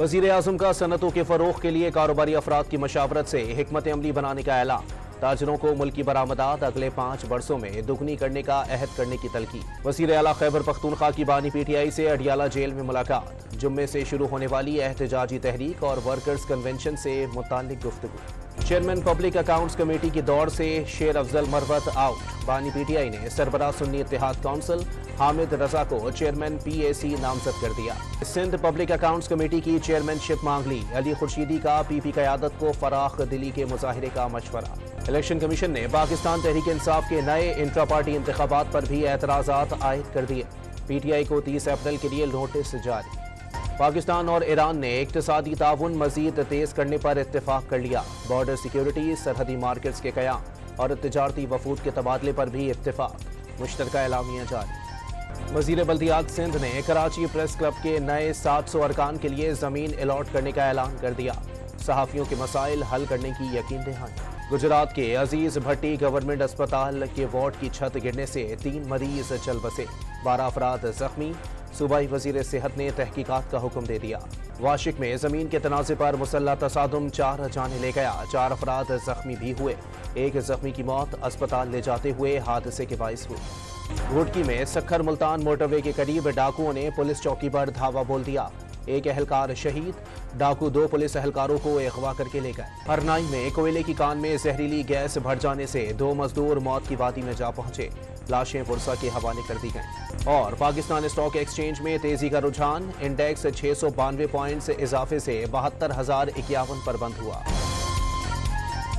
वज़ीर आज़म का सनतों के फरोग के लिए कारोबारी अफराद की मशावरत से हिकमत अमली बनाने का ऐलान। ताजरों को मुल्की बरामदात अगले 5 वर्षों में दुगनी करने का अहद करने की तलकी। वज़ीर आला खैबर पख्तूनख्वा की बानी PTI से अडियाला जेल में मुलाकात। जुम्मे से शुरू होने वाली एहतजाजी तहरीक और वर्कर्स कन्वेंशन से मुताल्लिक गुफ्तगू। चेयरमैन पब्लिक अकाउंट्स कमेटी की दौड़ से शेर अफजल मरवत आउट। बानी PTI ने सरबराह सुन्नी इत्तेहाद काउंसिल हामिद रजा को चेयरमैन PAC नामजद कर दिया। सिंध पब्लिक अकाउंट्स कमेटी की चेयरमैनशिप मांग ली। अली खुर्शीदी का PP क़यादत को फराख दिली के मुजाहिरे का मशवरा। इलेक्शन कमीशन ने पाकिस्तान तहरीक इंसाफ के नए इंट्रा पार्टी इंतखाबात पर भी एतराज़ात आयद कर दिए। PTI को 30 अप्रैल के लिए नोटिस जारी। पाकिस्तान और ईरान ने इक्तिसादी ताउन मजीद तेज करने पर इत्तेफाक कर लिया। बॉर्डर सिक्योरिटी, सरहदी मार्केट्स के क़याम और तिजारती वफूद के तबादले पर भी इत्तेफाक। मुश्तरका एलामिया जारी। वज़ीर बल्दियात सिंध ने कराची प्रेस क्लब के नए 700 अरकान के लिए ज़मीन अलॉट करने का ऐलान कर दिया। सहाफ़ियों के मसाइल हल करने की यकीन दहानी। गुजरात के अजीज भट्टी गवर्नमेंट अस्पताल के वार्ड की छत गिरने से 3 मरीज चल बसे, 12 अफराद जख्मी। सूबाई वजीर सेहत ने तहकीकात का हुक्म दे दिया। वाशिक में जमीन के तनाज़े पर मुसल्ला तसादुम 4 जाने ले गया, 4 अफराद जख्मी भी हुए। एक जख्मी की मौत अस्पताल ले जाते हुए हादसे के बाइस हुई। घोटकी में सखर मुल्तान मोटरवे के करीब डाकुओं ने पुलिस चौकी पर धावा बोल दिया। एक एहलकार शहीद, डाकू 2 पुलिस एहलकारों को अगवा करके ले गए। हरनाई में कोयले की कान में जहरीली गैस भर जाने से 2 मजदूर मौत की वादी में जा पहुंचे। लाशें पुरसा के हवाले कर दी गईं। और पाकिस्तान स्टॉक एक्सचेंज में तेजी का रुझान, इंडेक्स 692 पॉइंट्स इजाफे से 72,051 पर बंद हुआ।